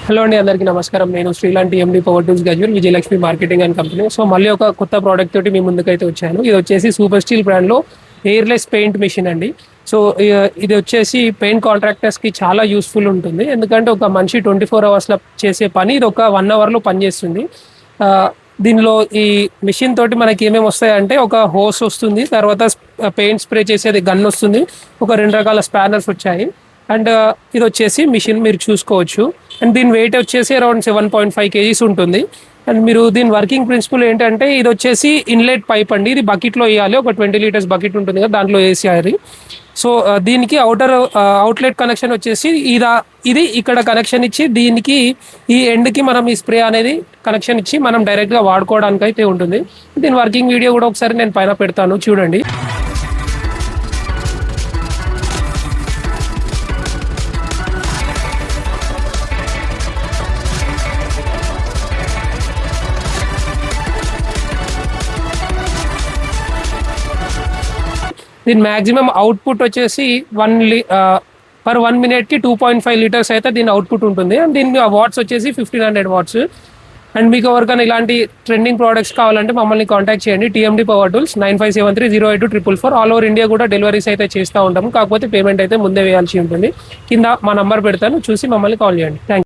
Hello అండి, అందరికీ నమస్కారం. నేను శ్రీలాంటి MD power tools Gajwel Vijayalakshmi marketing and company. So మళ్ళీ ఒక కొత్త ప్రోడక్ట్ తోటి మీ ముందుకైతే వచ్చాను. ఇది వచ్చేసి సూపర్ స్టీల్ బ్రాండ్లో ఎయిర్లెస్ పెయింట్ మిషన్ అండి. సో ఇది వచ్చేసి పెయింట్ కాంట్రాక్టర్స్కి చాలా యూస్ఫుల్ ఉంటుంది. ఎందుకంటే ఒక మనిషి 24 అవర్స్లో చేసే పని ఇది ఒక 1 అవర్లో పనిచేస్తుంది. దీనిలో ఈ మిషన్ తోటి మనకి ఏమేమి వస్తాయంటే ఒక హోస్ వస్తుంది, తర్వాత పెయింట్ స్ప్రే చేసేది గన్ వస్తుంది, ఒక 2 రకాల స్పానర్స్ వచ్చాయి. అండ్ ఇది వచ్చేసి మిషన్ మీరు చూసుకోవచ్చు. అండ్ దీని వెయిట్ వచ్చేసి అరౌండ్ 7.5 kgs ఉంటుంది. అండ్ మీరు దీని వర్కింగ్ ప్రిన్సిపల్ ఏంటంటే ఇది వచ్చేసి ఇన్లెట్ పైప్ అండి. ఇది బకెట్లో వేయాలి, ఒక 20 లీటర్స్ బకెట్ ఉంటుంది కదా, దాంట్లో వేసేయాలి. సో దీనికి అవుట్లెట్ కనెక్షన్ వచ్చేసి ఇది ఇక్కడ కనెక్షన్ ఇచ్చి దీనికి ఈ ఎండ్కి మనం ఈ స్ప్రే అనేది కనెక్షన్ ఇచ్చి మనం డైరెక్ట్గా వాడుకోవడానికి అయితే ఉంటుంది. దీని వర్కింగ్ వీడియో కూడా ఒకసారి నేను పైన పెడతాను, చూడండి. దీని మ్యాక్సిమం అవుట్పుట్ వచ్చేసి పర్ 1 minute 2.5 లీటర్స్ అయితే దీని అవుట్పుట్ ఉంటుంది. అండ్ దీని వాట్స్ వచ్చేసి 1500 వాట్స్. అండ్ మీకు ఎవరికైనా ఇలాంటి ట్రెండింగ్ ప్రోడక్ట్స్ కావాలంటే మమ్మల్ని కాంటాక్ట్ చేయండి. TMD power tools 9573082444. All over India కూడా డెలివరీస్ అయితే చేస్తూ ఉంటాము. కాకపోతే పేమెంట్ అయితే ముందే వేయాల్సి ఉంటుంది. కింద మా నంబర్ పెడతాను, చూసి మమ్మల్ని కాల్ చేయండి. థ్యాంక్